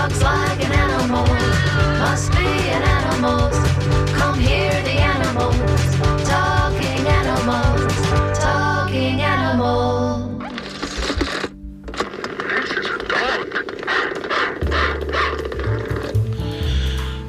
talks like an animal. Must be an animal. Come hear the animals. Talking animals. Talking animals.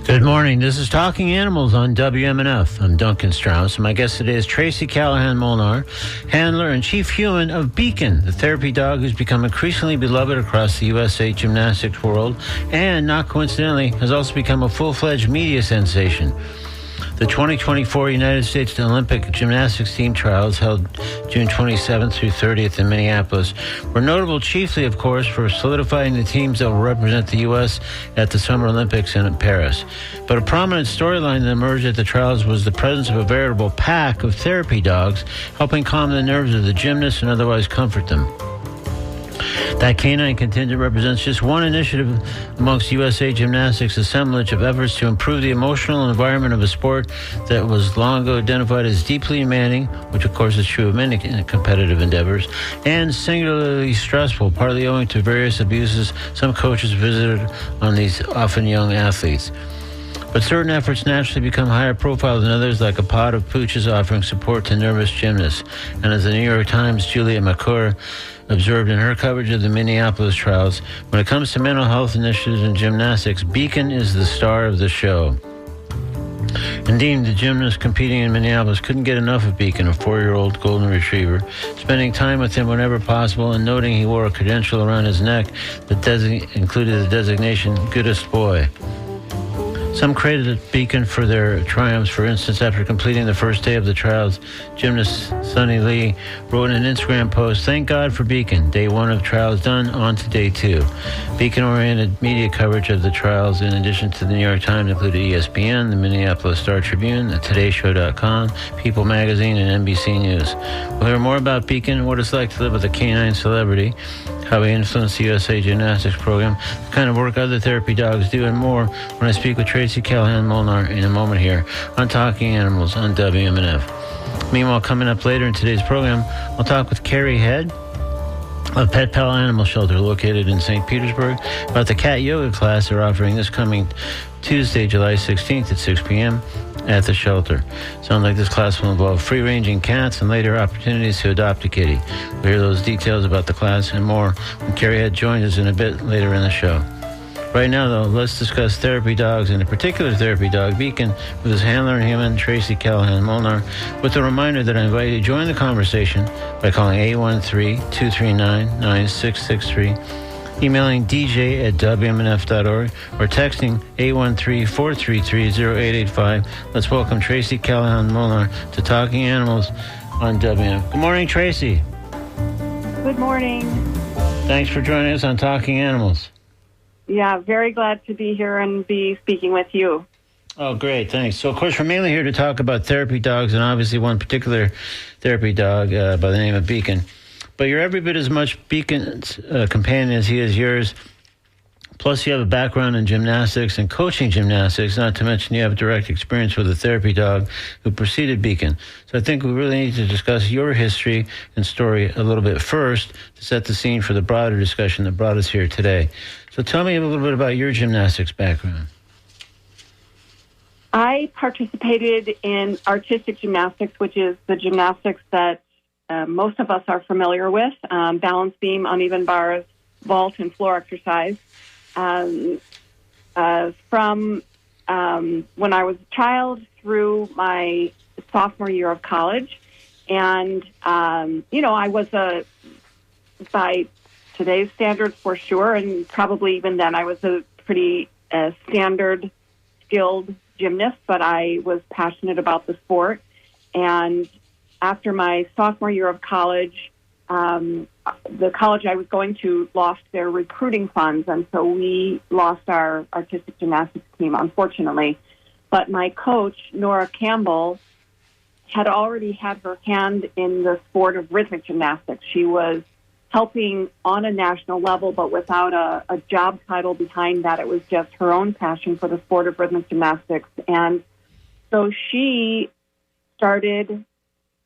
Good morning. This is Talking Animals on WMNF. I'm Duncan Strauss, and my guest today is Tracy Callahan-Molnar, handler and chief human of Beacon, the therapy dog who's become increasingly beloved across the USA gymnastics world, and, not coincidentally, has also become a full-fledged media sensation. The 2024 United States Olympic Gymnastics Team Trials, held June 27th through 30th in Minneapolis, were notable chiefly, of course, for solidifying the teams that will represent the U.S. at the Summer Olympics in Paris. But a prominent storyline that emerged at the trials was the presence of a veritable pack of therapy dogs, helping calm the nerves of the gymnasts and otherwise comfort them. That canine contingent represents just one initiative amongst USA Gymnastics' assemblage of efforts to improve the emotional environment of a sport that was long ago identified as deeply demanding, which of course is true of many competitive endeavors, and singularly stressful, partly owing to various abuses some coaches visited on these often young athletes. But certain efforts naturally become higher profile than others, like a pod of pooches offering support to nervous gymnasts. And as the New York Times' Julia McClure observed in her coverage of the Minneapolis trials, when it comes to mental health initiatives in gymnastics, Beacon is the star of the show. Indeed, the gymnast competing in Minneapolis couldn't get enough of Beacon, a 4-year-old golden retriever, spending time with him whenever possible and noting he wore a credential around his neck that included the designation Goodest Boy. Some credited Beacon for their triumphs. For instance, after completing the first day of the trials, gymnast Sunny Lee wrote in an Instagram post, "Thank God for Beacon. Day 1 of trials done, on to day 2. Beacon-oriented media coverage of the trials, in addition to the New York Times, included ESPN, the Minneapolis Star-Tribune, the TodayShow.com, People Magazine, and NBC News. We'll hear more about Beacon and what it's like to live with a canine celebrity, how he influenced the USA Gymnastics program, the kind of work other therapy dogs do, and more when I speak with Tracy Callahan-Molnar in a moment here on Talking Animals on WMNF. Meanwhile, coming up later in today's program, I'll talk with Carrie Head of Pet Pal Animal Shelter located in St. Petersburg about the cat yoga class they're offering this coming Tuesday, July 16th at 6 p.m. at the shelter. Sounds like this class will involve free-ranging cats and later opportunities to adopt a kitty. We'll hear those details about the class and more when Carrie Head joins us in a bit later in the show. Right now, though, let's discuss therapy dogs, and in particular therapy dog Beacon, with his handler and human, Tracy Callahan-Molnar, with a reminder that I invite you to join the conversation by calling 813-239-9663, emailing dj@wmnf.org, or texting 813-433-0885. Let's welcome Tracy Callahan-Molnar to Talking Animals on WMNF. Good morning, Tracy. Good morning. Thanks for joining us on Talking Animals. Yeah, very glad to be here and be speaking with you. Oh, great. Thanks. So, of course, we're mainly here to talk about therapy dogs, and obviously one particular therapy dog by the name of Beacon. But you're every bit as much Beacon's companion as he is yours. Plus, you have a background in gymnastics and coaching gymnastics, not to mention you have direct experience with a therapy dog who preceded Beacon. So I think we really need to discuss your history and story a little bit first to set the scene for the broader discussion that brought us here today. So tell me a little bit about your gymnastics background. I participated in artistic gymnastics, which is the gymnastics that most of us are familiar with, balance beam, uneven bars, vault, and floor exercise. From when I was a child through my sophomore year of college. And, I was by today's standards for sure, and probably even then I was a pretty standard skilled gymnast, but I was passionate about the sport. And after my sophomore year of college, the college I was going to lost their recruiting funds, and so we lost our artistic gymnastics team, unfortunately. But my coach, Nora Campbell, had already had her hand in the sport of rhythmic gymnastics. She was helping on a national level, but without a job title behind that. It was just her own passion for the sport of rhythmic gymnastics. And so she started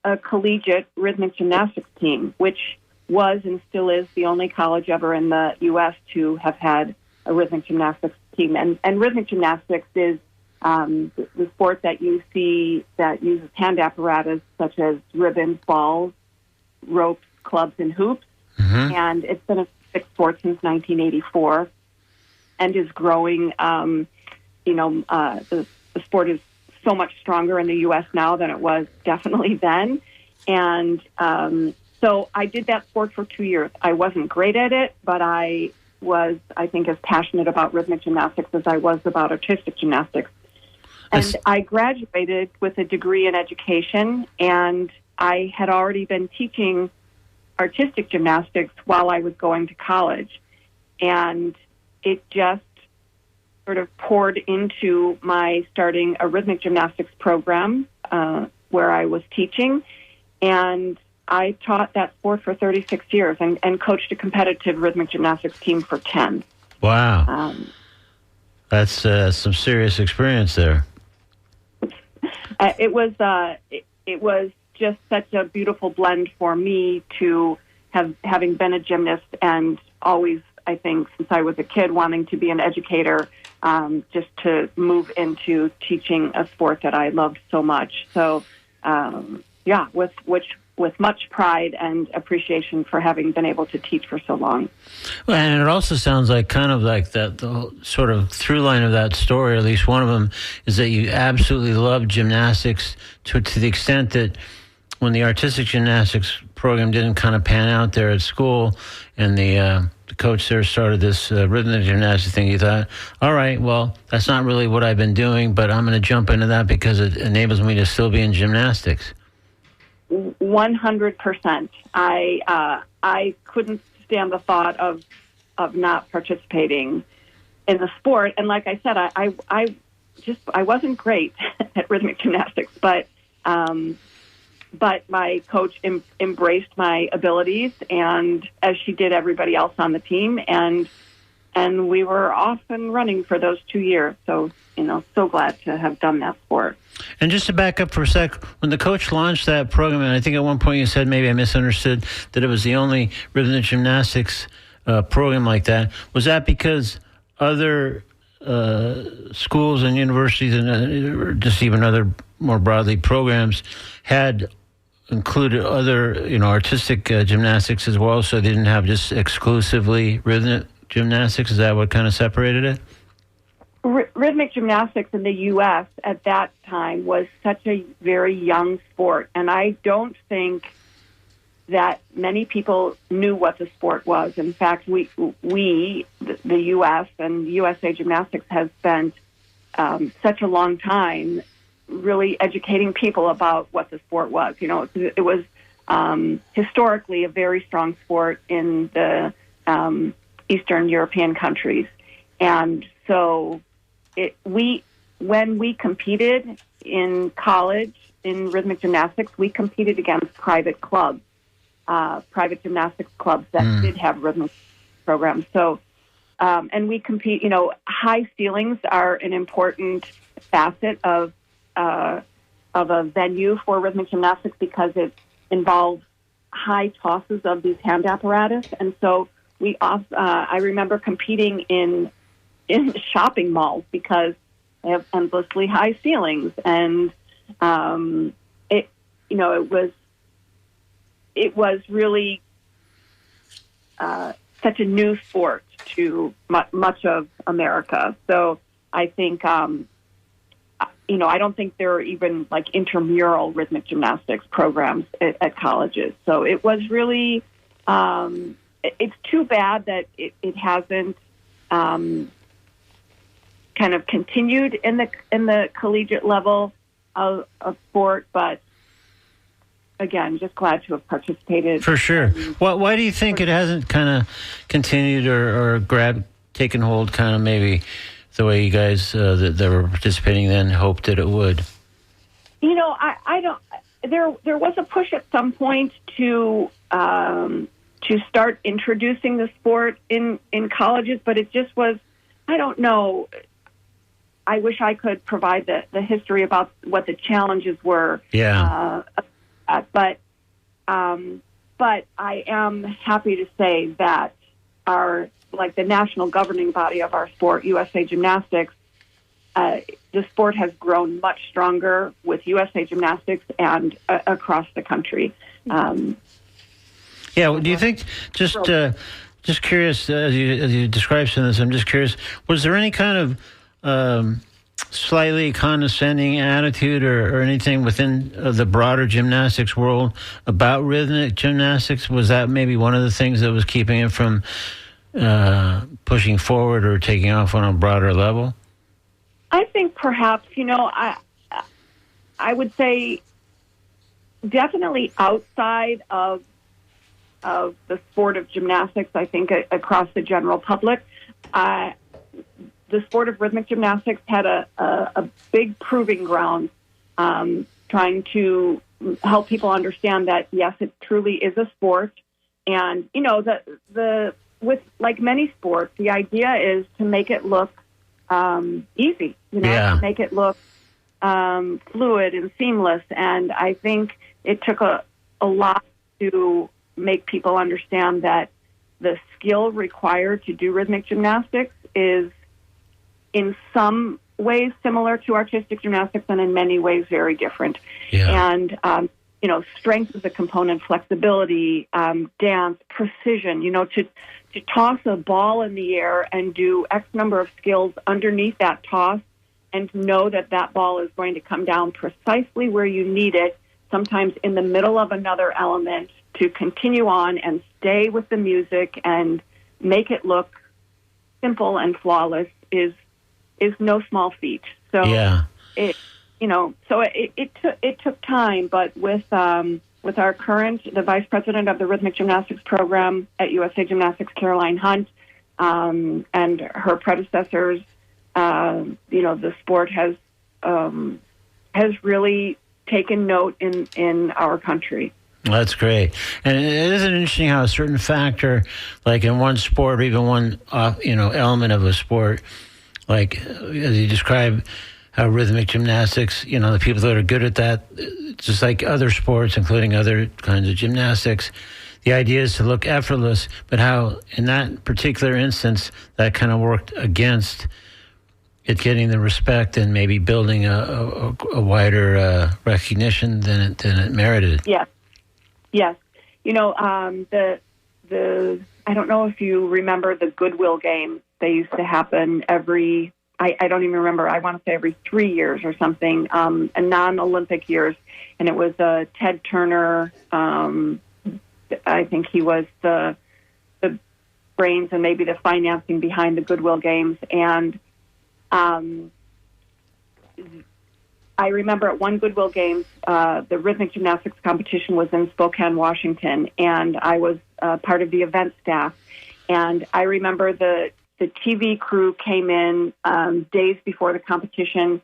a collegiate rhythmic gymnastics team, which was and still is the only college ever in the U.S. to have had a rhythmic gymnastics team. And rhythmic gymnastics is the sport that you see that uses hand apparatus such as ribbons, balls, ropes, clubs, and hoops. Mm-hmm. And it's been a Olympic sport since 1984 and is growing. The sport is so much stronger in the U.S. now than it was definitely then. And so I did that sport for 2 years. I wasn't great at it, but I was, I think, as passionate about rhythmic gymnastics as I was about artistic gymnastics. And I graduated with a degree in education, and I had already been teaching artistic gymnastics while I was going to college. And it just sort of poured into my starting a rhythmic gymnastics program where I was teaching. And I taught that sport for 36 years and coached a competitive rhythmic gymnastics team for 10. Wow. That's some serious experience there. It was just such a beautiful blend for me to having been a gymnast and always, I think, since I was a kid, wanting to be an educator, just to move into teaching a sport that I loved so much. So, with much pride and appreciation for having been able to teach for so long. Well, and it also sounds like kind of like that the whole sort of through line of that story, or at least one of them, is that you absolutely love gymnastics to the extent that when the artistic gymnastics program didn't kind of pan out there at school, and the coach there started this rhythmic gymnastics thing, you thought, all right, well, that's not really what I've been doing, but I'm going to jump into that because it enables me to still be in gymnastics. 100%. I couldn't stand the thought of not participating in the sport. And like I said, I wasn't great at rhythmic gymnastics, but my coach embraced my abilities, and as she did everybody else on the team, and we were off and running for those 2 years. So, so glad to have done that sport. And just to back up for a sec, when the coach launched that program, and I think at one point you said, maybe I misunderstood, that it was the only rhythmic gymnastics program like that, was that because other schools and universities and just even other more broadly programs had included other, artistic gymnastics as well, so they didn't have just exclusively rhythmic gymnastics? Is that what kind of separated it? Rhythmic gymnastics in the U.S. at that time was such a very young sport, and I don't think that many people knew what the sport was. In fact, we the U.S. and USA Gymnastics has spent such a long time really educating people about what the sport was. It was historically a very strong sport in the Eastern European countries, and so when we competed in college in rhythmic gymnastics, we competed against private clubs, private gymnastics clubs that did have rhythmic programs. So, and we compete. High ceilings are an important facet of a venue for rhythmic gymnastics because it involves high tosses of these hand apparatus, and so I remember competing in shopping malls because they have endlessly high ceilings, and it was really such a new sport to much of America. So I think I don't think there are even like intramural rhythmic gymnastics programs at colleges. So it was really it's too bad that it hasn't kind of continued in the collegiate level of sport, but again, just glad to have participated. For sure. Why do you think it hasn't kind of continued or taken hold kind of maybe the way you guys that were participating then hoped that it would? I don't. There was a push at some point to start introducing the sport in colleges, but it just was, I don't know. I wish I could provide the history about what the challenges were. Yeah. But I am happy to say that our like the national governing body of our sport, USA Gymnastics, the sport has grown much stronger with USA Gymnastics and across the country. Yeah, do you think, just curious, as you describe some of this, I'm just curious, was there any kind of slightly condescending attitude or anything within the broader gymnastics world about rhythmic gymnastics? Was that maybe one of the things that was keeping it from pushing forward or taking off on a broader level? I think perhaps, I would say definitely outside of the sport of gymnastics, I think across the general public, the sport of rhythmic gymnastics had a big proving ground, trying to help people understand that, yes, it truly is a sport. And, with like many sports, the idea is to make it look easy, to make it look fluid and seamless. And I think it took a lot to make people understand that the skill required to do rhythmic gymnastics is in some ways similar to artistic gymnastics and in many ways very different. Yeah. And, strength is a component, flexibility, dance, precision, to toss a ball in the air and do X number of skills underneath that toss and to know that that ball is going to come down precisely where you need it, sometimes in the middle of another element, to continue on and stay with the music and make it look simple and flawless is no small feat. So it took time, but with our the vice president of the rhythmic gymnastics program at USA Gymnastics, Caroline Hunt, and her predecessors, the sport has really taken note in our country. That's great. And isn't it interesting how a certain factor, like in one sport, or even one element of a sport, like as you describe how rhythmic gymnastics, the people that are good at that, just like other sports, including other kinds of gymnastics, the idea is to look effortless, but how in that particular instance that kind of worked against it getting the respect and maybe building a wider recognition than it merited. Yes. Yes. The I don't know if you remember the Goodwill Games. They used to happen every, I don't even remember, I want to say every 3 years or something, non-Olympic years. And it was Ted Turner, I think he was the brains and maybe the financing behind the Goodwill Games. And I remember at one Goodwill Games, the rhythmic gymnastics competition was in Spokane, Washington, and I was part of the event staff. And I remember the TV crew came in days before the competition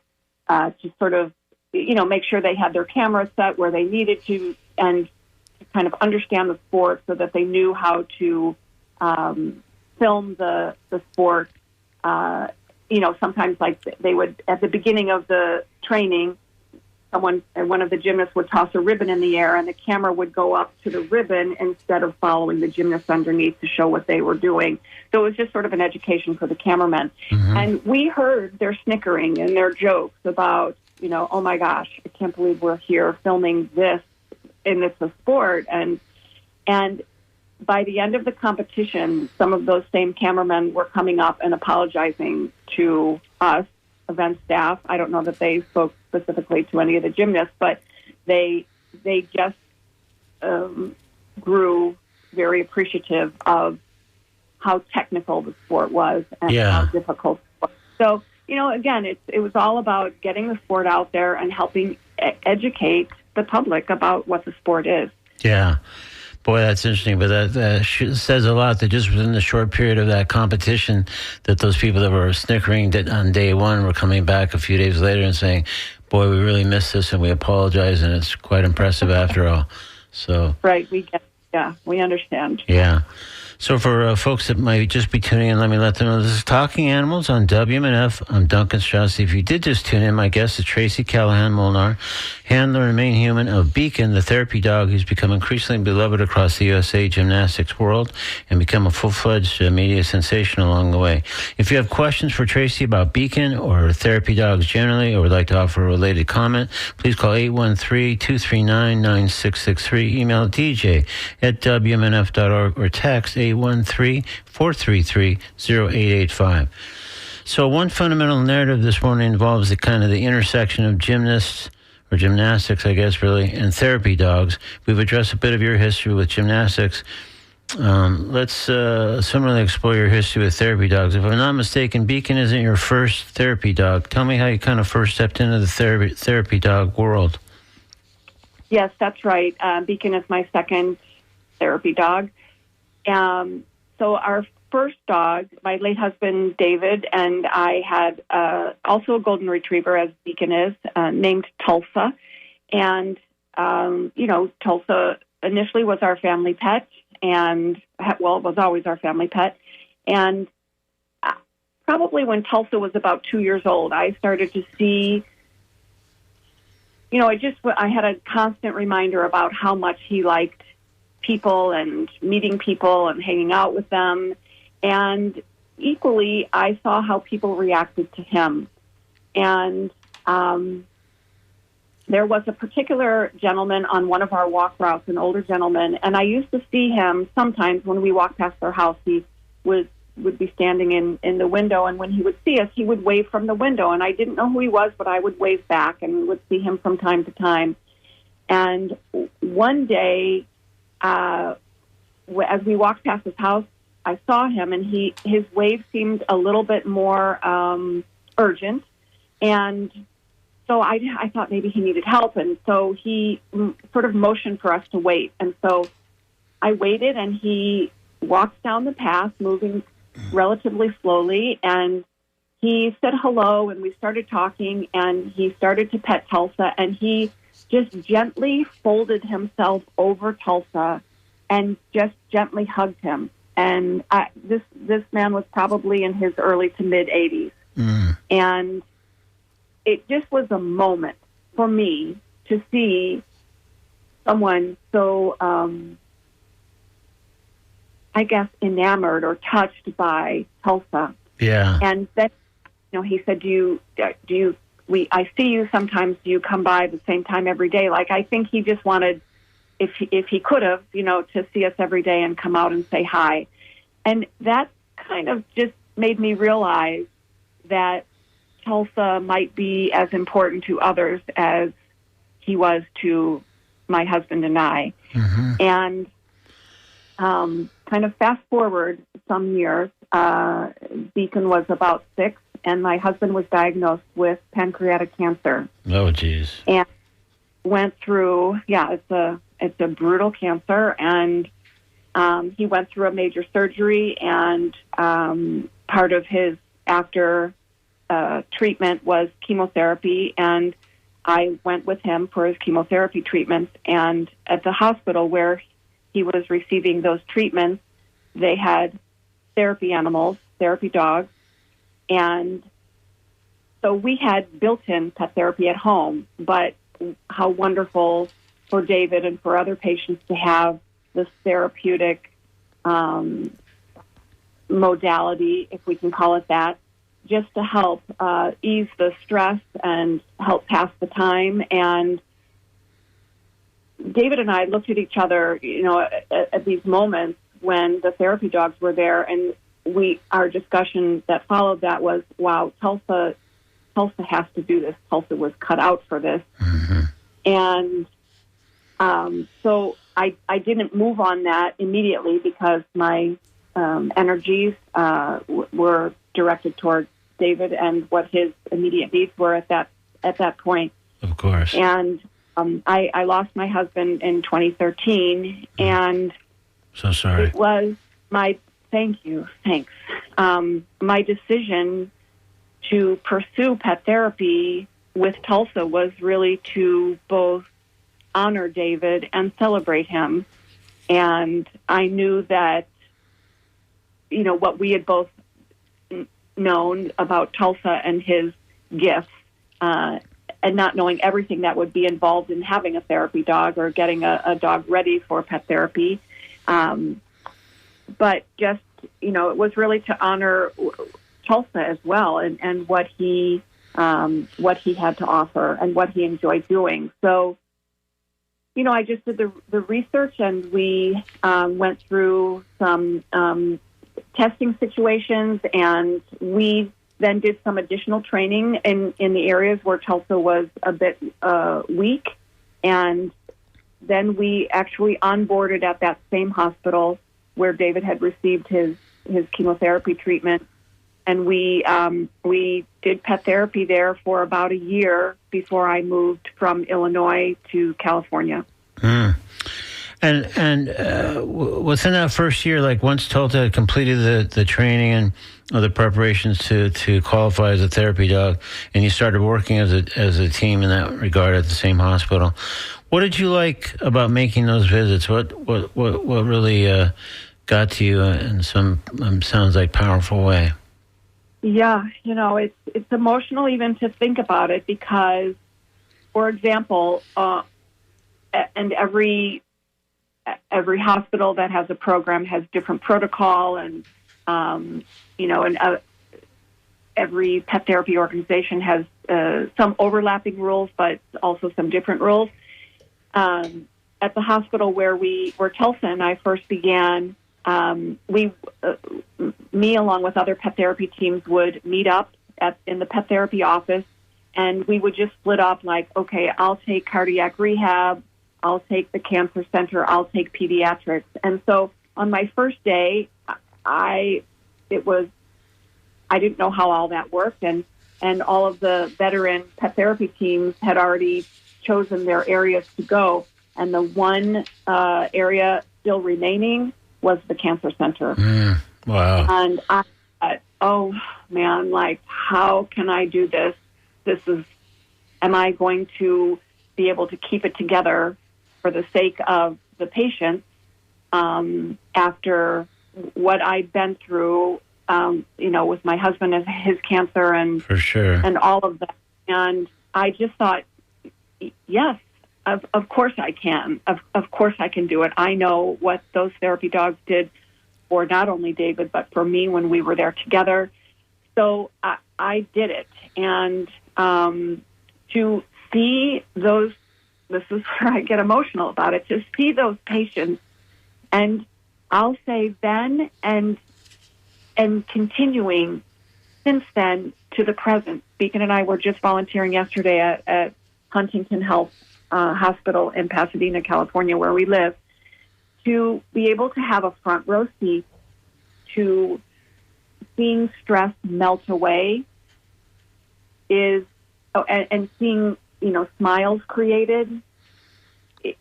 to sort of, make sure they had their cameras set where they needed to and to kind of understand the sport so that they knew how to film the sport. Sometimes like they would, at the beginning of the training, one of the gymnasts would toss a ribbon in the air and the camera would go up to the ribbon instead of following the gymnast underneath to show what they were doing. So it was just sort of an education for the cameramen. Mm-hmm. And we heard their snickering and their jokes about, oh my gosh, I can't believe we're here filming this and it's a sport. And by the end of the competition, some of those same cameramen were coming up and apologizing to us, event staff. I don't know that they spoke specifically to any of the gymnasts, but they just grew very appreciative of how technical the sport was and how difficult it was. So, again, it was all about getting the sport out there and helping educate the public about what the sport is. Yeah. Boy, that's interesting, but that says a lot that just within the short period of that competition, that those people that were snickering on day one were coming back a few days later and saying, boy, we really missed this and we apologize, and it's quite impressive after all. So right, we understand. Yeah. So for folks that might just be tuning in, let me let them know this is Talking Animals on WMNF. I'm Duncan Strauss. If you did just tune in, my guest is Tracy Callahan Molnar, handler and main human of Beacon, the therapy dog who's become increasingly beloved across the USA gymnastics world and become a full-fledged media sensation along the way. If you have questions for Tracy about Beacon or therapy dogs generally, or would like to offer a related comment, please call 813-239-9663, email dj@wmnf.org, or text 813-433-0885. So one fundamental narrative this morning involves the kind of the intersection of gymnasts, or gymnastics, I guess, really, and therapy dogs. We've addressed a bit of your history with gymnastics. Let's similarly explore your history with therapy dogs. If I'm not mistaken, Beacon isn't your first therapy dog. Tell me how you kind of first stepped into the therapy dog world. Yes, that's right. Beacon is my second therapy dog. So our first dog, my late husband, David, and I had also a golden retriever, as Beacon is, named Tulsa. And, Tulsa initially was our family pet, and, it was always our family pet. And probably when Tulsa was about 2 years old, I started to see, I had a constant reminder about how much he liked people and meeting people and hanging out with them. And equally, I saw how people reacted to him. And there was a particular gentleman on one of our walk routes, an older gentleman, and I used to see him sometimes when we walked past their house. He would be standing in the window, and when he would see us, he would wave from the window. And I didn't know who he was, but I would wave back, and we would see him from time to time. And one day, as we walked past his house, I saw him, and his wave seemed a little bit more urgent, and so I thought maybe he needed help, and so he sort of motioned for us to wait. And so I waited, and he walked down the path, moving relatively slowly, and he said hello, and we started talking, and he started to pet Tulsa, and he just gently folded himself over Tulsa and just gently hugged him. And this man was probably in his early to mid-80s. And it just was a moment for me to see someone so, enamored or touched by Tulsa. Yeah. And then, he said, I see you sometimes. Do you come by the same time every day? Like, I think he just wanted, if he could have, to see us every day and come out and say hi. And that kind of just made me realize that Tulsa might be as important to others as he was to my husband and I. Mm-hmm. And kind of fast forward some years, Beacon was about 6, and my husband was diagnosed with pancreatic cancer. Oh, geez. And went through, it's a brutal cancer, and he went through a major surgery, and part of his after treatment was chemotherapy, and I went with him for his chemotherapy treatments. And at the hospital where he was receiving those treatments, they had therapy animals, therapy dogs, and so we had built-in pet therapy at home. But how wonderful for David and for other patients to have this therapeutic modality, if we can call it that, just to help ease the stress and help pass the time. And David and I looked at each other, at these moments when the therapy dogs were there, and our discussion that followed that was, wow, Tulsa has to do this. Tulsa was cut out for this. Mm-hmm. And so I didn't move on that immediately because my energies were directed towards David and what his immediate needs were at that point. Of course. And I lost my husband in 2013, and so sorry. It was my thanks. My decision to pursue pet therapy with Tulsa was really to both honor David and celebrate him. And I knew that what we had both known about Tulsa and his gifts, and not knowing everything that would be involved in having a therapy dog or getting a dog ready for pet therapy. But just, it was really to honor Tulsa as well, and what he had to offer and what he enjoyed doing. So, I just did the research, and we went through some testing situations, and we then did some additional training in the areas where Tulsa was a bit weak. And then we actually onboarded at that same hospital where David had received his chemotherapy treatment. And we did pet therapy there for about a year before I moved from Illinois to California. Mm. And within that first year, like once Tulsa had completed the training and the preparations to qualify as a therapy dog, and you started working as a team in that regard at the same hospital, what did you like about making those visits? What really got to you in some sounds like powerful way? Yeah, it's emotional even to think about it because, for example, and every hospital that has a program has different protocol, and every pet therapy organization has some overlapping rules, but also some different rules. At the hospital where Tulsa and I first began, me along with other pet therapy teams would meet up in the pet therapy office, and we would just split up like, okay, I'll take cardiac rehab, I'll take the cancer center, I'll take pediatrics. And so on my first day, I didn't know how all that worked, and all of the veteran pet therapy teams had already chosen their areas to go, and the one area still remaining was the cancer center. Wow. And I thought, oh man, like, how can I do this? Am I going to be able to keep it together for the sake of the patient after what I'd been through, with my husband and his cancer and for sure, and all of that. And I just thought, yes, of course I can. Of course I can do it. I know what those therapy dogs did for not only David, but for me when we were there together. So I did it. And to see those, this is where I get emotional about it, to see those patients, and I'll say then and continuing since then to the present. Beacon and I were just volunteering yesterday at Huntington Health Hospital in Pasadena, California, where we live, to be able to have a front row seat to seeing stress melt away and seeing, smiles created.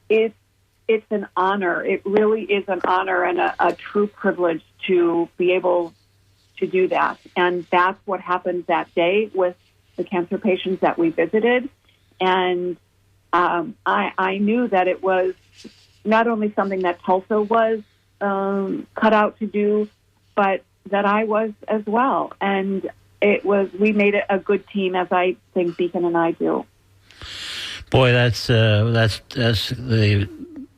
It's an honor. It really is an honor and a true privilege to be able to do that. And that's what happened that day with the cancer patients that we visited. And I knew that it was not only something that Tulsa was cut out to do, but that I was as well. And we made it a good team, as I think Beacon and I do. Boy, that's the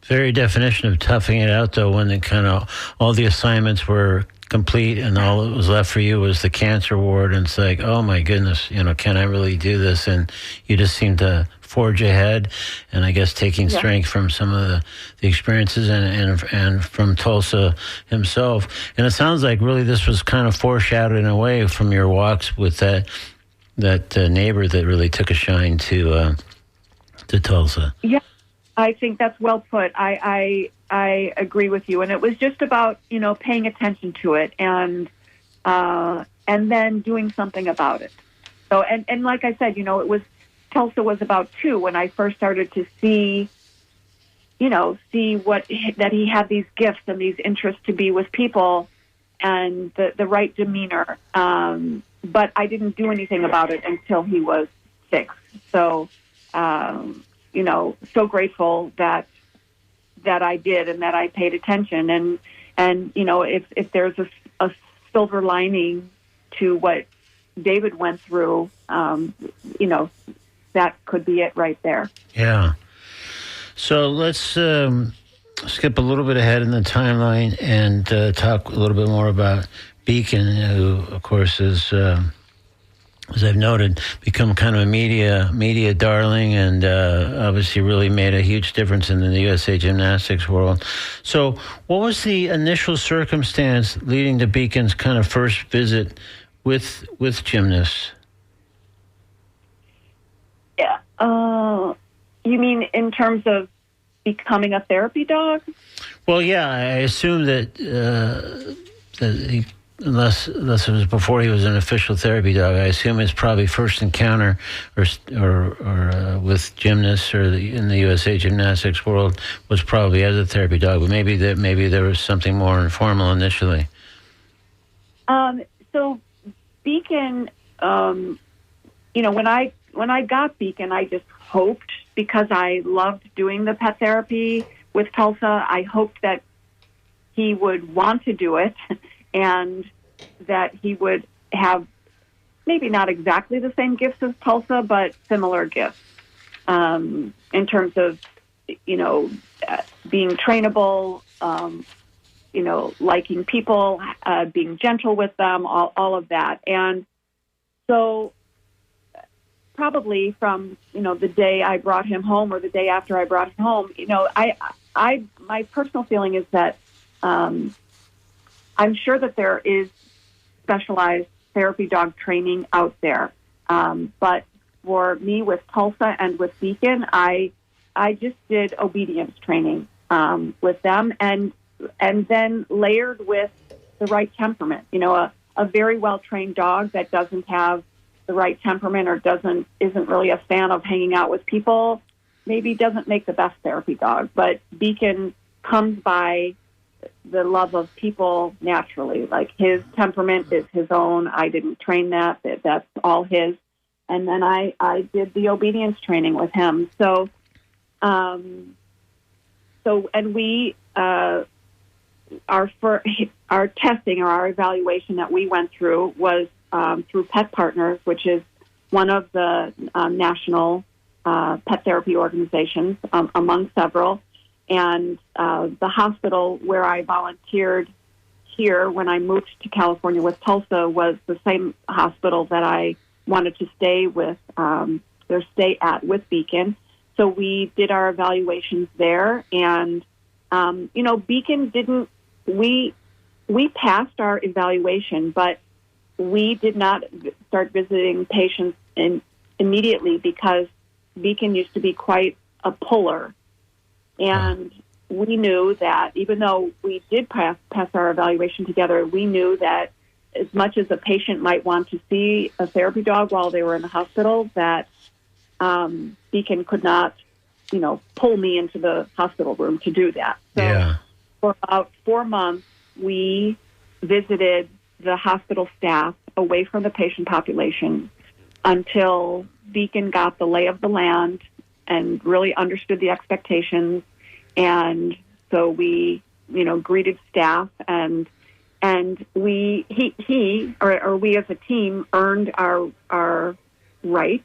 very definition of toughing it out, though, when all the assignments were complete and all that was left for you was the cancer ward, and it's like, oh my goodness, can I really do this? And you just seem to forge ahead, and I guess taking strength from some of the experiences and from Tulsa himself. And it sounds like really this was kind of foreshadowed in a way from your walks with that neighbor that really took a shine to Tulsa. Yeah, I think that's well put. I agree with you, and it was just about paying attention to it and then doing something about it. So and like I said, Tulsa was about 2 when I first started to see that he had these gifts and these interests to be with people and the right demeanor. But I didn't do anything about it until he was 6. So, so grateful that I did and that I paid attention. And if there's a silver lining to what David went through, that could be it right there. Yeah. So let's skip a little bit ahead in the timeline and talk a little bit more about Beacon, who, of course, is, as I've noted, become kind of a media darling, and obviously really made a huge difference in the USA gymnastics world. So what was the initial circumstance leading to Beacon's kind of first visit with gymnasts? Yeah. You mean in terms of becoming a therapy dog? Well, yeah, I assume that he, unless it was before he was an official therapy dog, I assume his probably first encounter or with gymnasts or in the USA gymnastics world was probably as a therapy dog. But maybe there was something more informal initially. So Beacon, when I got Beacon, I just hoped, because I loved doing the pet therapy with Tulsa, I hoped that he would want to do it and that he would have maybe not exactly the same gifts as Tulsa, but similar gifts in terms of, being trainable, liking people, being gentle with them, all of that. And so probably from, the day I brought him home or the day after I brought him home, my personal feeling is that I'm sure that there is specialized therapy dog training out there. But for me with Tulsa and with Beacon, I just did obedience training with them and then layered with the right temperament. A very well-trained dog that doesn't have the right temperament or isn't really a fan of hanging out with people, maybe doesn't make the best therapy dog. But Beacon comes by the love of people naturally. Like, his temperament is his own. I didn't train that. That's all his. And then I did the obedience training with him. So we, our testing or our evaluation that we went through was through Pet Partners, which is one of the national pet therapy organizations, among several. And the hospital where I volunteered here when I moved to California with Tulsa was the same hospital that I wanted to stay with with Beacon. So we did our evaluations there, and Beacon didn't. We passed our evaluation, but we did not start visiting patients immediately because Beacon used to be quite a puller. And we knew that even though we did pass our evaluation together, we knew that as much as a patient might want to see a therapy dog while they were in the hospital, that Beacon could not, pull me into the hospital room to do that. So for about 4 months, we visited the hospital staff away from the patient population until Beacon got the lay of the land and really understood the expectations. And so we, greeted staff and we as a team earned our right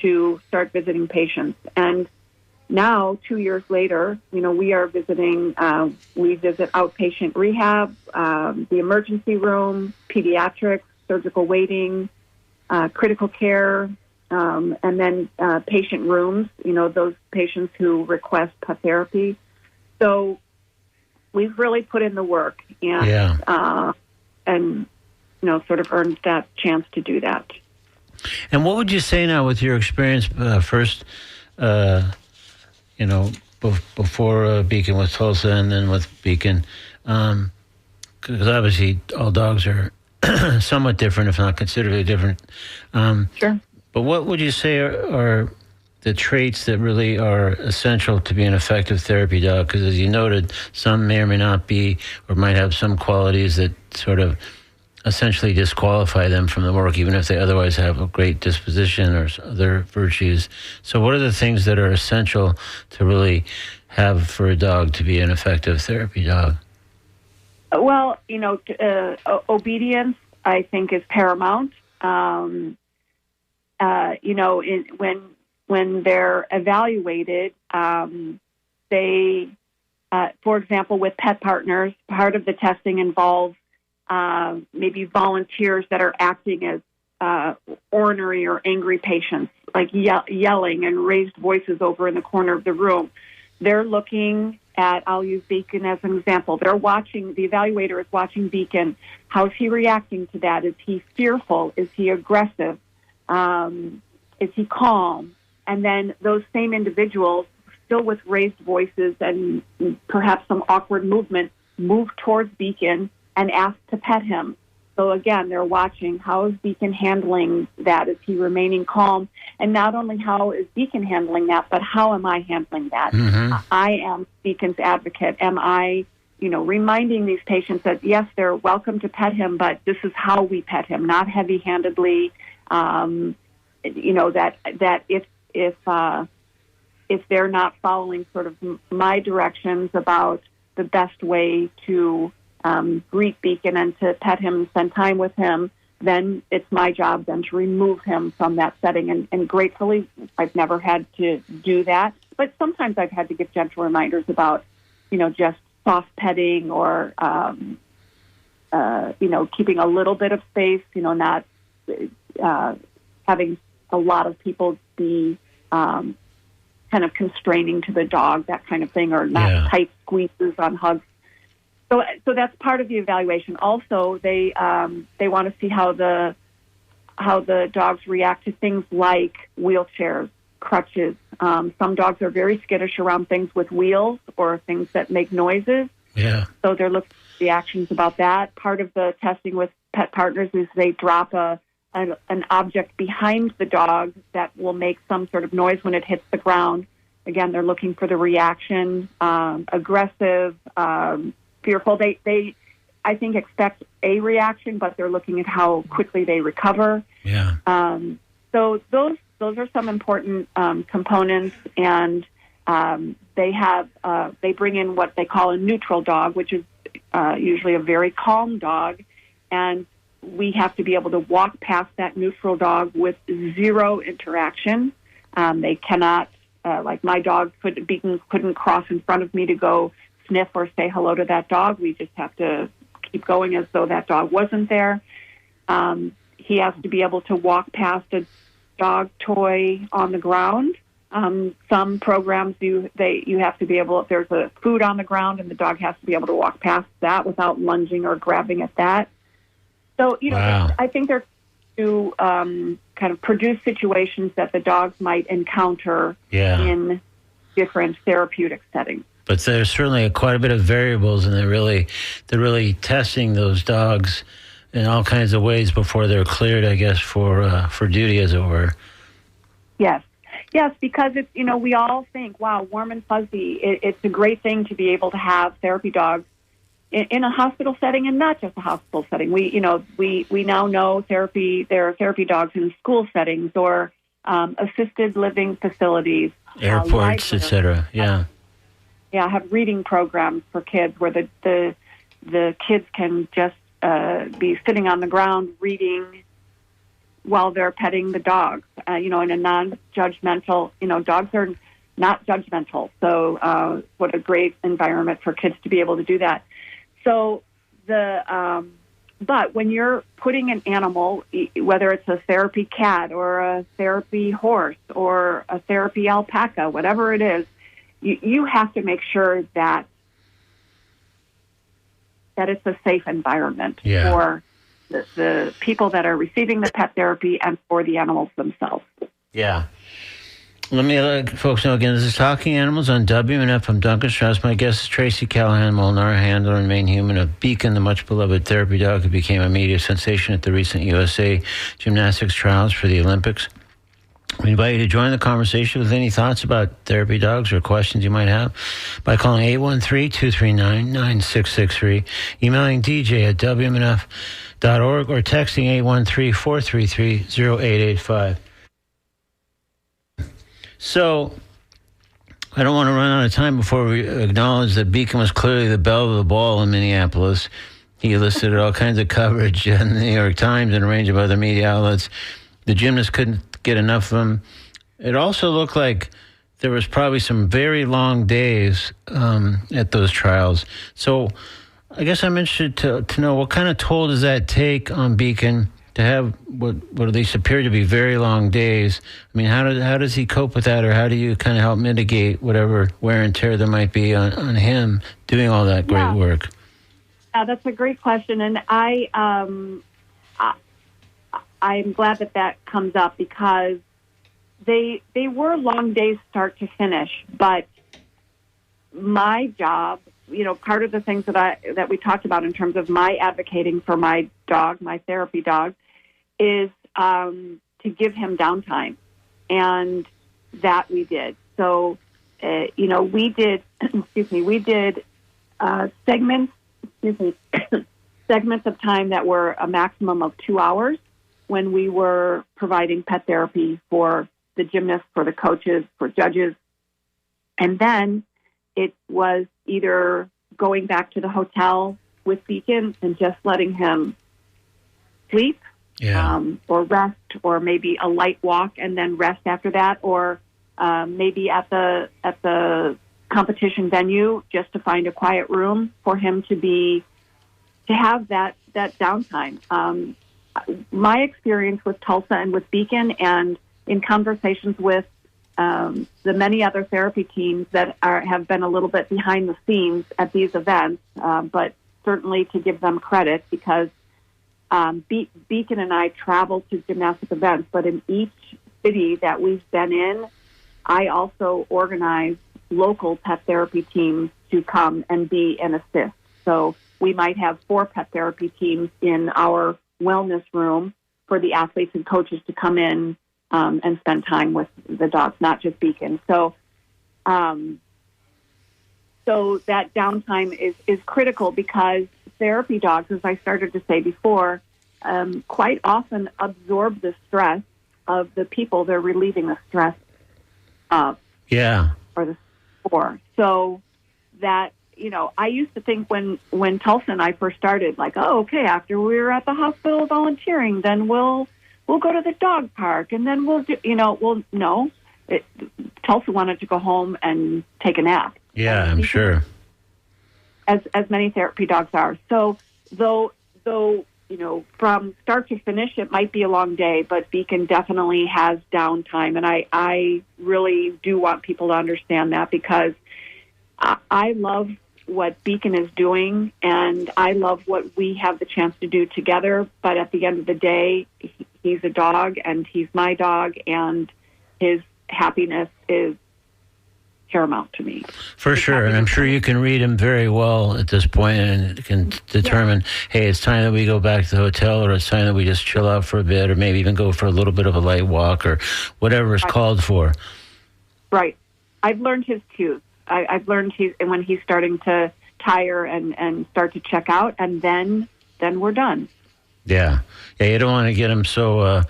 to start visiting patients. And now, 2 years later, we are visiting, we visit outpatient rehab, the emergency room, pediatrics, surgical waiting, critical care, and then patient rooms, those patients who request pet therapy. So we've really put in the work and sort of earned that chance to do that. And what would you say now with your experience first, before Beacon with Tulsa and then with Beacon? Because obviously all dogs are somewhat different, if not considerably different. Sure. But what would you say are the traits that really are essential to be an effective therapy dog? Because as you noted, some may or may not be, or might have some qualities that sort of essentially disqualify them from the work, even if they otherwise have a great disposition or other virtues. So what are the things that are essential to really have for a dog to be an effective therapy dog? Well, obedience, I think, is paramount. When they're evaluated, they, for example, with pet partners, part of the testing involves maybe volunteers that are acting as ornery or angry patients, like yelling and raised voices over in the corner of the room. They're looking at, I'll use Beacon as an example. The evaluator is watching Beacon. How is he reacting to that? Is he fearful? Is he aggressive? Is he calm? And then those same individuals, still with raised voices and perhaps some awkward movement, move towards Beacon and ask to pet him. So again, they're watching, how is Beacon handling that? Is he remaining calm? And not only how is Beacon handling that, but how am I handling that? Mm-hmm. I am Beacon's advocate. Am I, reminding these patients that, yes, they're welcome to pet him, but this is how we pet him, not heavy-handedly. That if they're not following sort of my directions about the best way to greet Beacon and to pet him and spend time with him, then it's my job then to remove him from that setting. And gratefully, I've never had to do that. But sometimes I've had to give gentle reminders about, just soft petting or, keeping a little bit of space, not having a lot of people be kind of constraining to the dog, that kind of thing, or not tight squeezes on hugs. So that's part of the evaluation. Also, they want to see how the dogs react to things like wheelchairs, crutches. Some dogs are very skittish around things with wheels or things that make noises. Yeah. So they're looking at reactions about that. Part of the testing with pet partners is they drop an object behind the dog that will make some sort of noise when it hits the ground. Again, they're looking for the reaction, aggressive, fearful. They, I think, expect a reaction, but they're looking at how quickly they recover. Yeah. So those are some important components, and they bring in what they call a neutral dog, which is usually a very calm dog, and we have to be able to walk past that neutral dog with zero interaction. They cannot, like my dog couldn't cross in front of me to go sniff or say hello to that dog. We just have to keep going as though that dog wasn't there. He has to be able to walk past a dog toy on the ground. Some programs you have to be able, if there's a food on the ground, and the dog has to be able to walk past that without lunging or grabbing at that. So, Wow. I think they're to kind of produce situations that the dogs might encounter in different therapeutic settings. But there's certainly quite a bit of variables, and they're really testing those dogs in all kinds of ways before they're cleared, I guess, for duty, as it were. Yes, because it's we all think, wow, warm and fuzzy. It's a great thing to be able to have therapy dogs in a hospital setting, and not just a hospital setting. We now know there are therapy dogs in school settings or assisted living facilities, Airports, etc. Yeah. Yeah, have reading programs for kids where the kids can just be sitting on the ground reading while they're petting the dogs. In a non-judgmental. Dogs are not judgmental, so what a great environment for kids to be able to do that. So but when you're putting an animal, whether it's a therapy cat or a therapy horse or a therapy alpaca, whatever it is, you have to make sure that it's a safe environment for the people that are receiving the pet therapy and for the animals themselves. Yeah. Let me let folks know again, this is Talking Animals on WMNF. I'm Duncan Strauss. My guest is Tracy Callahan Molnar, handler and main human of Beacon, the much-beloved therapy dog who became a media sensation at the recent USA gymnastics trials for the Olympics. We invite you to join the conversation with any thoughts about therapy dogs or questions you might have by calling 813-239-9663, emailing dj@wmnf.org, or texting 813-433-0885. So, I don't want to run out of time before we acknowledge that Beacon was clearly the belle of the ball in Minneapolis. He elicited all kinds of coverage in the New York Times and a range of other media outlets. The gymnasts couldn't get enough of him. It also looked like there was probably some very long days at those trials. So I guess I'm interested to know, what kind of toll does that take on Beacon to have what at least appear to be very long days? I mean, how does he cope with that, or how do you kind of help mitigate whatever wear and tear there might be on him doing all that great work? Yeah, that's a great question, and I'm glad that comes up, because they were long days start to finish. But my job, part of the things that we talked about in terms of my advocating for my dog, my therapy dog, is to give him downtime, and that we did. So, we did, we did segments of time that were a maximum of 2 hours when we were providing pet therapy for the gymnasts, for the coaches, for judges. And then it was either going back to the hotel with Beacon and just letting him sleep, or rest, or maybe a light walk and then rest after that, or maybe at the competition venue just to find a quiet room for him to have that downtime. My experience with Tulsa and with Beacon, and in conversations with the many other therapy teams that have been a little bit behind the scenes at these events, but certainly to give them credit, because Beacon and I travel to gymnastic events, but in each city that we've been in, I also organize local pet therapy teams to come and be an assist. So we might have 4 pet therapy teams in our wellness room for the athletes and coaches to come in and spend time with the dogs, not just Beacon. So that downtime is critical, because therapy dogs, as I started to say before, quite often absorb the stress of the people they're relieving the stress of. Yeah. Or the for. So that, I used to think when Tulsa and I first started, like, oh, okay, after we were at the hospital volunteering, then we'll go to the dog park, and then we'll do, no. Tulsa wanted to go home and take a nap. Yeah, I'm sure. As many therapy dogs are. So though, from start to finish, it might be a long day, but Beacon definitely has downtime. And I really do want people to understand that, because I love what Beacon is doing, and I love what we have the chance to do together. But at the end of the day, he's a dog, and he's my dog, and his happiness is paramount to me. For sure, and I'm sure you can read him very well at this point and can determine, hey, it's time that we go back to the hotel, or it's time that we just chill out for a bit, or maybe even go for a little bit of a light walk, or whatever is called for. Right. I've learned his cues. I've learned when he's starting to tire and start to check out, and then we're done. Yeah, you don't want to get him so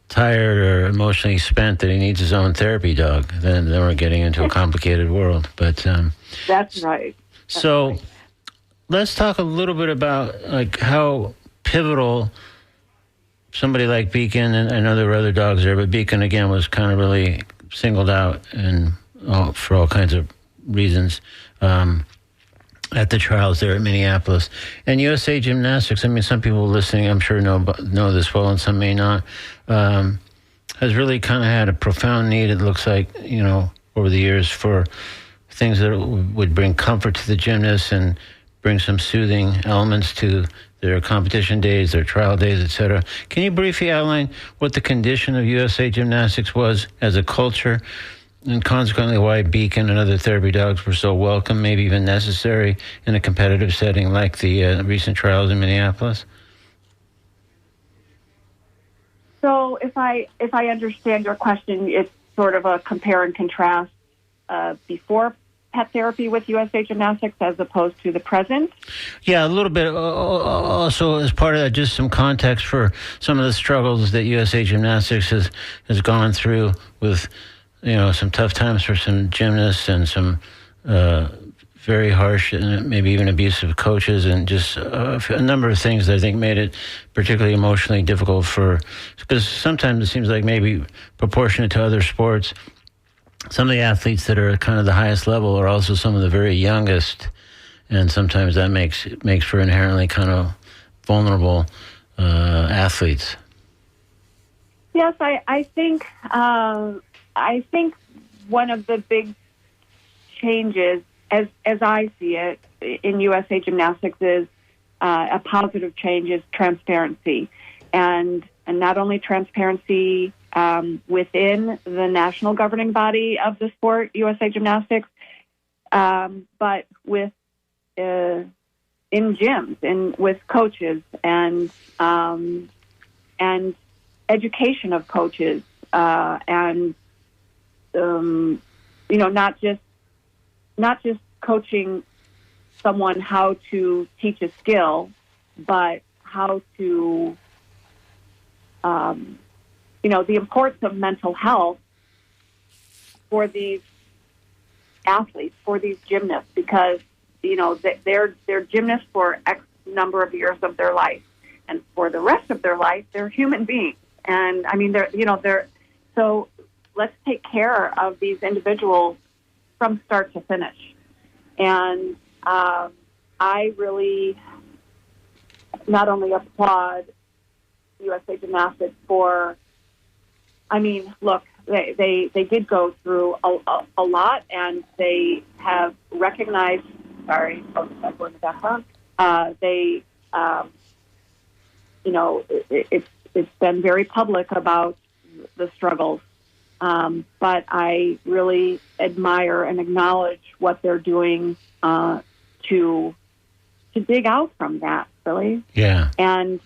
tired or emotionally spent that he needs his own therapy dog. Then we're getting into a complicated world. But that's right. So let's talk a little bit about like how pivotal somebody like Beacon, and I know there were other dogs there, but Beacon again was kind of really singled out and for all kinds of reasons at the trials there at Minneapolis. And USA Gymnastics, I mean, some people listening, I'm sure know this well, and some may not, has really kind of had a profound need, it looks like, over the years, for things that would bring comfort to the gymnasts and bring some soothing elements to their competition days, their trial days, etc. Can you briefly outline what the condition of USA Gymnastics was as a culture, and consequently why Beacon and other therapy dogs were so welcome, maybe even necessary, in a competitive setting like the recent trials in Minneapolis? So if I understand your question, it's sort of a compare and contrast before pet therapy with USA Gymnastics as opposed to the present? Yeah, a little bit. Also, as part of that, just some context for some of the struggles that USA Gymnastics has gone through with some tough times for some gymnasts and some very harsh and maybe even abusive coaches, and just a number of things that I think made it particularly emotionally difficult because sometimes it seems like maybe proportionate to other sports, some of the athletes that are kind of the highest level are also some of the very youngest, and sometimes that makes for inherently kind of vulnerable athletes. Yes, I think one of the big changes, as I see it, in USA Gymnastics is a positive change is transparency, and not only transparency within the national governing body of the sport, USA Gymnastics, but with in gyms and with coaches and education of coaches and not just coaching someone how to teach a skill, but how to the importance of mental health for these athletes, for these gymnasts, because they're gymnasts for X number of years of their life, and for the rest of their life, they're human beings. And I mean, so let's take care of these individuals from start to finish. And I really not only applaud USA Gymnastics for, look, they did go through a lot, and they have recognized, sorry, I'm going in the background, it's been very public about the struggles. But I really admire and acknowledge what they're doing to dig out from that, really. Yeah. And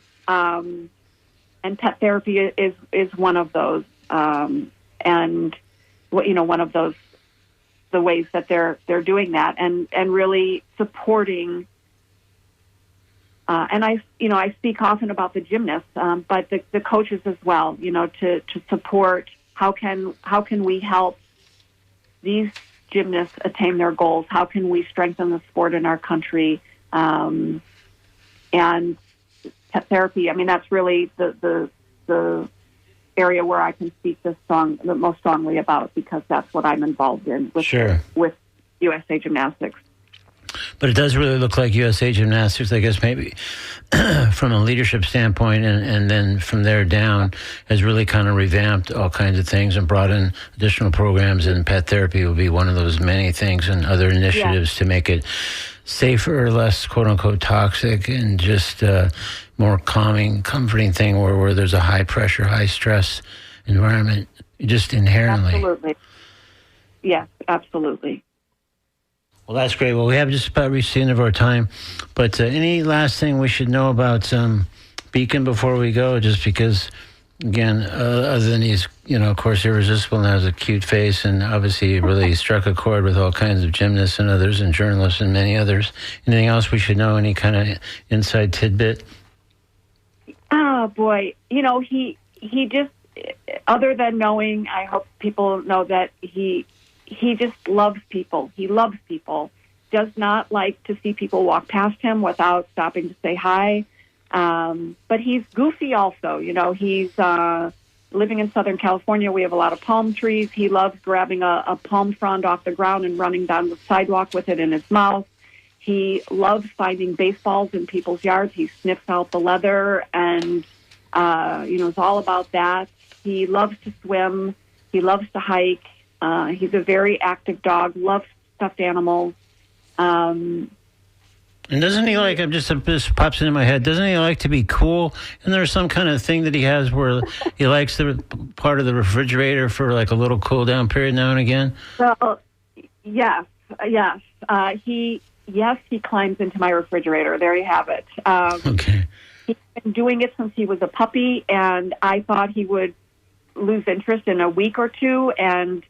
pet therapy is one of those, and one of those, the ways that they're doing that, and really supporting. And I speak often about the gymnasts, but the coaches as well. To support. How can we help these gymnasts attain their goals? How can we strengthen the sport in our country? And pet therapy. That's really the area where I can speak the most strongly about, because that's what I'm involved in with USA Gymnastics. But it does really look like USA Gymnastics, I guess, maybe from a leadership standpoint, and then from there down, has really kind of revamped all kinds of things and brought in additional programs, and pet therapy will be one of those many things, and other initiatives to make it safer, less quote-unquote toxic, and just more calming, comforting thing where there's a high-pressure, high-stress environment, just inherently. Absolutely. Yes, absolutely. Well, that's great. Well, we have just about reached the end of our time. But any last thing we should know about Beacon before we go? Just because, again, other than he's, of course, irresistible and has a cute face, and obviously really struck a chord with all kinds of gymnasts and others and journalists and many others. Anything else we should know? Any kind of inside tidbit? Oh, boy. He just, other than knowing, I hope people know that he just loves people. He loves people. Does not like to see people walk past him without stopping to say hi. But he's goofy also. He's living in Southern California. We have a lot of palm trees. He loves grabbing a palm frond off the ground and running down the sidewalk with it in his mouth. He loves finding baseballs in people's yards. He sniffs out the leather and, is all about that. He loves to swim. He loves to hike. He's a very active dog, loves stuffed animals. And doesn't he like, this pops into my head, doesn't he like to be cool? And there's some kind of thing that he has where he likes the part of the refrigerator for like a little cool down period now and again? Well, yes. He climbs into my refrigerator. There you have it. Okay. He's been doing it since he was a puppy, and I thought he would lose interest in a week or two, and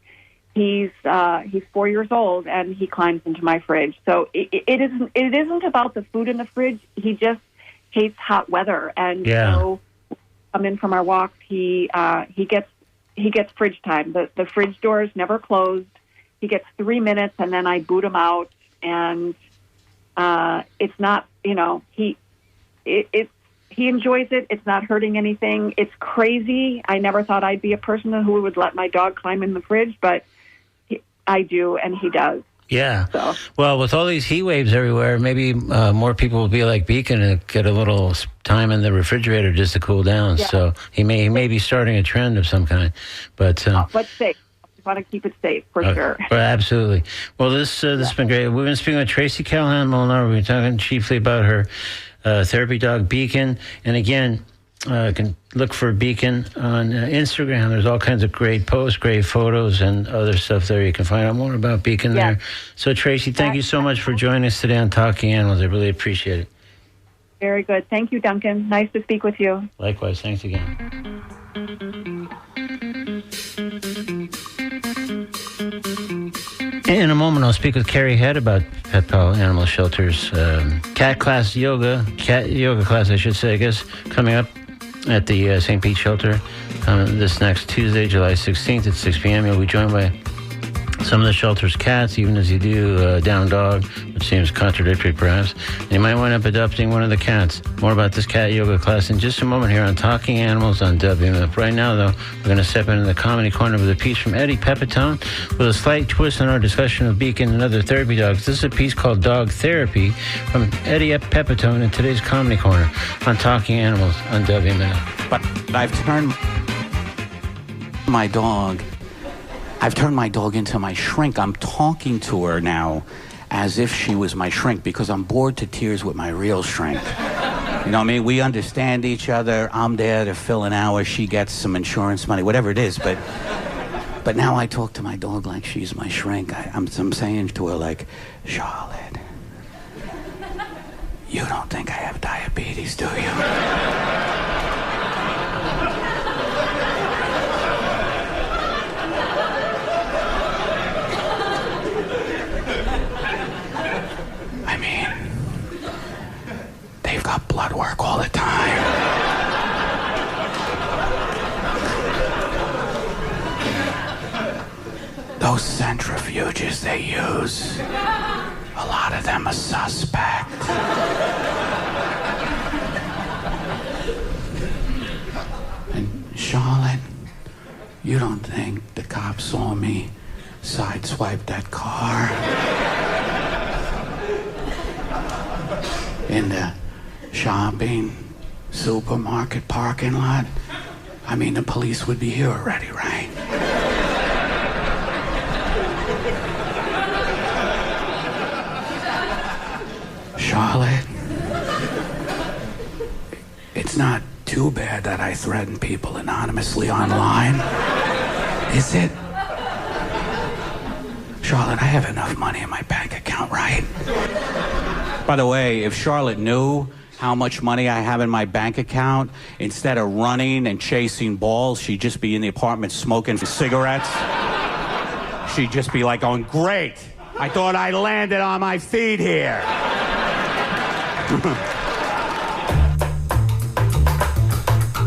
he's 4 years old, and he climbs into my fridge. So it isn't about the food in the fridge. He just hates hot weather, and so come in from our walks. He gets he gets fridge time. The fridge door is never closed. He gets 3 minutes, and then I boot him out. And it's not, he enjoys it. It's not hurting anything. It's crazy. I never thought I'd be a person who would let my dog climb in the fridge, but I do, and he does. Yeah. So. Well, with all these heat waves everywhere, maybe more people will be like Beacon and get a little time in the refrigerator just to cool down. Yeah. So he may be starting a trend of some kind. But safe. We want to keep it safe for sure. Absolutely. Well, this has been great. We've been speaking with Tracy Callahan Molnar. We've been talking chiefly about her therapy dog Beacon, and again. Can look for Beacon on Instagram. There's all kinds of great posts, great photos, and other stuff there. You can find out more about Beacon there. So, Tracy, thank you so much for joining us today on Talking Animals. I really appreciate it. Very good. Thank you, Duncan. Nice to speak with you. Likewise. Thanks again. In a moment, I'll speak with Carrie Head about Pet Pal Animal Shelter's cat yoga class, I should say, I guess, coming up at the St. Pete Shelter this next Tuesday, July 16th at 6 p.m. You'll be joined by some of the shelter's cats, even as you do down dog, which seems contradictory perhaps. And you might wind up adopting one of the cats. More about this cat yoga class in just a moment here on Talking Animals on WMF. Right now, though, we're going to step into the comedy corner with a piece from Eddie Pepitone with a slight twist on our discussion of Beacon and other therapy dogs. This is a piece called Dog Therapy from Eddie Pepitone in today's comedy corner on Talking Animals on WMF. But I've turned my dog into my shrink. I'm talking to her now as if she was my shrink because I'm bored to tears with my real shrink. You know what I mean? We understand each other. I'm there to fill an hour. She gets some insurance money, whatever it is. But now I talk to my dog like she's my shrink. I'm saying to her like, Charlotte, you don't think I have diabetes, do you? They've got blood work all the time. Those centrifuges they use, a lot of them are suspect. And Charlotte, you don't think the cops saw me sideswipe that car in the shopping supermarket parking lot? I mean, the police would be here already, right? Charlotte, it's not too bad that I threaten people anonymously online, is it? Charlotte, I have enough money in my bank account, right? By the way, if Charlotte knew how much money I have in my bank account, instead of running and chasing balls, she'd just be in the apartment smoking cigarettes. She'd just be like going, great, I thought I landed on my feet here.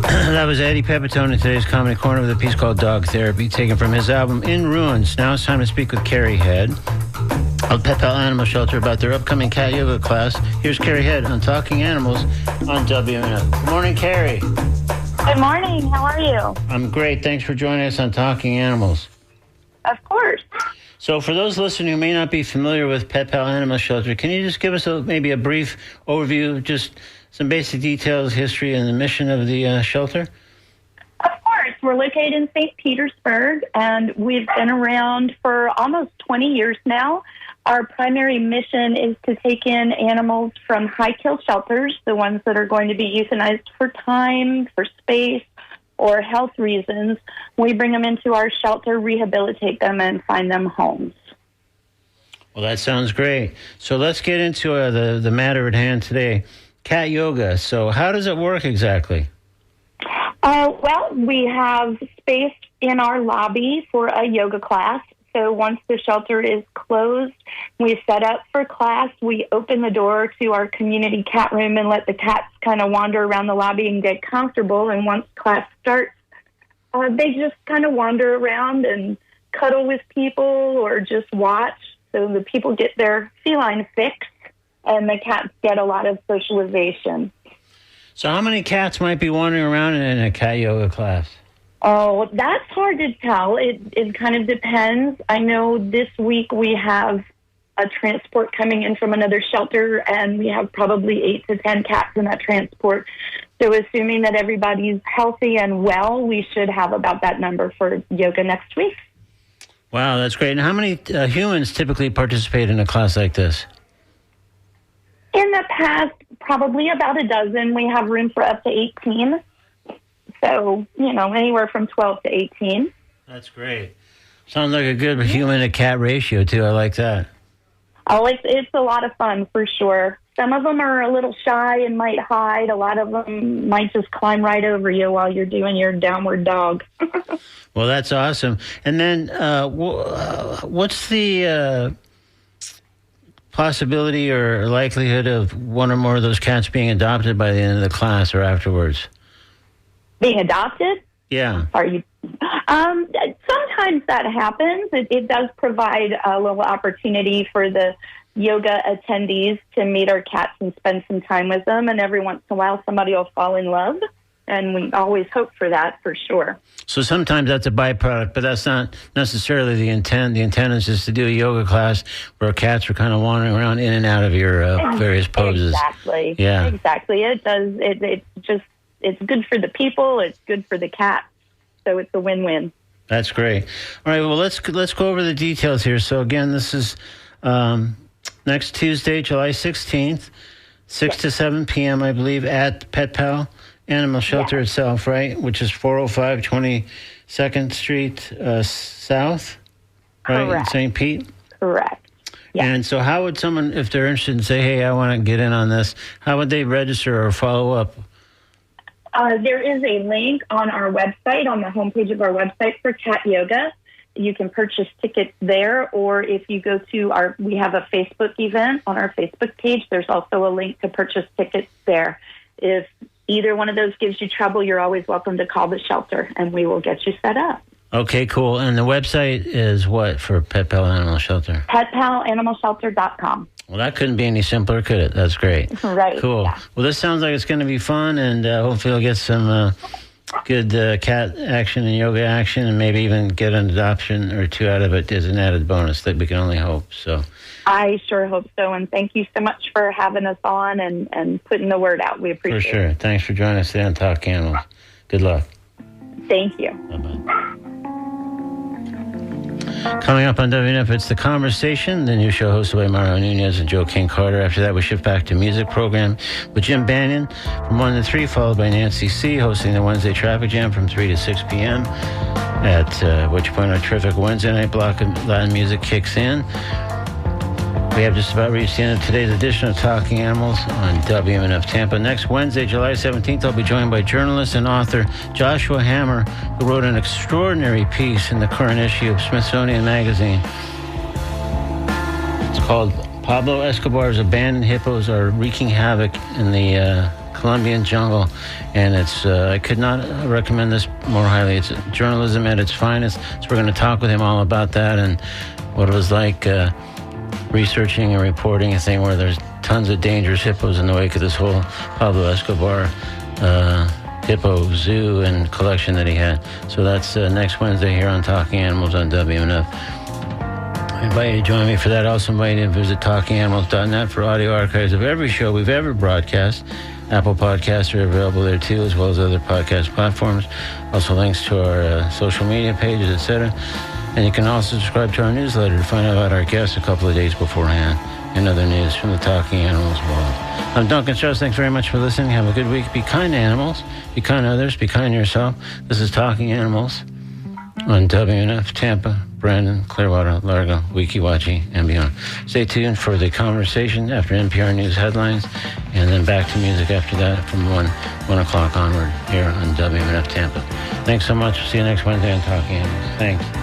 That was Eddie Pepitone in today's Comedy Corner with a piece called Dog Therapy, taken from his album In Ruins. Now it's time to speak with Carrie Head of Pet Pal Animal Shelter about their upcoming cat yoga class. Here's Carrie Head on Talking Animals on WMF. Good morning, Carrie. Good morning. How are you? I'm great. Thanks for joining us on Talking Animals. Of course. So for those listening who may not be familiar with Pet Pal Animal Shelter, can you just give us maybe a brief overview, just some basic details, history, and the mission of the shelter? Of course. We're located in St. Petersburg, and we've been around for almost 20 years now. Our primary mission is to take in animals from high-kill shelters, the ones that are going to be euthanized for time, for space, or health reasons. We bring them into our shelter, rehabilitate them, and find them homes. Well, that sounds great. So let's get into the matter at hand today. Cat yoga. So how does it work exactly? Well, we have space in our lobby for a yoga class. So once the shelter is closed, we set up for class. We open the door to our community cat room and let the cats kind of wander around the lobby and get comfortable. And once class starts, They just kind of wander around and cuddle with people or just watch. So the people get their feline fix, and the cats get a lot of socialization. So how many cats might be wandering around in a cat yoga class? Oh, that's hard to tell. It kind of depends. I know this week we have a transport coming in from another shelter, and we have probably 8 to 10 cats in that transport. So assuming that everybody's healthy and well, we should have about that number for yoga next week. Wow, that's great. And how many humans typically participate in a class like this? In the past, probably about a dozen. We have room for up to 18. So, anywhere from 12 to 18. That's great. Sounds like a good human to cat ratio, too. I like that. Oh, it's a lot of fun, for sure. Some of them are a little shy and might hide. A lot of them might just climb right over you while you're doing your downward dog. Well, that's awesome. And then what's the possibility or likelihood of one or more of those cats being adopted by the end of the class or afterwards? Being adopted? Yeah. Are you? Sometimes that happens. It does provide a little opportunity for the yoga attendees to meet our cats and spend some time with them. And every once in a while, somebody will fall in love. And we always hope for that, for sure. So sometimes that's a byproduct, but that's not necessarily the intent. The intent is just to do a yoga class where cats are kind of wandering around in and out of your various poses. Exactly. Yeah. Exactly. It does. It's good for the people. It's good for the cats. So it's a win-win. That's great. All right. Well, let's go over the details here. So again, this is next Tuesday, July 16th, 6 to 7 p.m., I believe, at Pet Pal Animal Shelter itself, right? Which is 405 22nd Street South, right? Correct. In St. Pete? Correct. Yeah. And so how would someone, if they're interested and say, hey, I want to get in on this, how would they register or follow up? There is a link on our website, on the homepage of our website for cat yoga. You can purchase tickets there, or if you go to we have a Facebook event on our Facebook page. There's also a link to purchase tickets there. If either one of those gives you trouble, you're always welcome to call the shelter, and we will get you set up. Okay, cool. And the website is what for Pet Pal Animal Shelter? PetPalAnimalShelter.com. Well, that couldn't be any simpler, could it? That's great. Right. Cool. Yeah. Well, this sounds like it's going to be fun, and hopefully we'll get some good cat action and yoga action, and maybe even get an adoption or two out of it as an added bonus. That we can only hope. So, I sure hope so, and thank you so much for having us on and putting the word out. We appreciate it. For sure. Thanks for joining us today on Talking Animals. Good luck. Thank you. Bye-bye. Coming up on WNF, it's The Conversation, the new show hosted by Mario Nunez and Joe King Carter. After that, we shift back to music program with Jim Banyan from 1 to 3, followed by Nancy C. hosting the Wednesday Traffic Jam from 3 to 6 p.m., at which point our terrific Wednesday night block of Latin music kicks in. We have just about reached the end of today's edition of Talking Animals on WMNF Tampa. Next Wednesday, July 17th, I'll be joined by journalist and author Joshua Hammer, who wrote an extraordinary piece in the current issue of Smithsonian Magazine. It's called Pablo Escobar's Abandoned Hippos Are Wreaking Havoc in the Colombian Jungle. And it's I could not recommend this more highly. It's journalism at its finest. So we're going to talk with him all about that and what it was like researching and reporting a thing where there's tons of dangerous hippos in the wake of this whole Pablo Escobar hippo zoo and collection that he had. So that's next Wednesday here on Talking Animals on WMNF. I invite you to join me for that. I also invite you to visit talkinganimals.net for audio archives of every show we've ever broadcast. Apple Podcasts are available there too, as well as other podcast platforms. Also links to our social media pages, etc. And you can also subscribe to our newsletter to find out about our guests a couple of days beforehand and other news from the Talking Animals world. I'm Duncan Strauss. Thanks very much for listening. Have a good week. Be kind to animals. Be kind to others. Be kind to yourself. This is Talking Animals on WNF, Tampa, Brandon, Clearwater, Largo, Weeki Wachee, and beyond. Stay tuned for The Conversation after NPR News headlines, and then back to music after that from 1 o'clock onward here on WNF Tampa. Thanks so much. See you next Wednesday on Talking Animals. Thanks.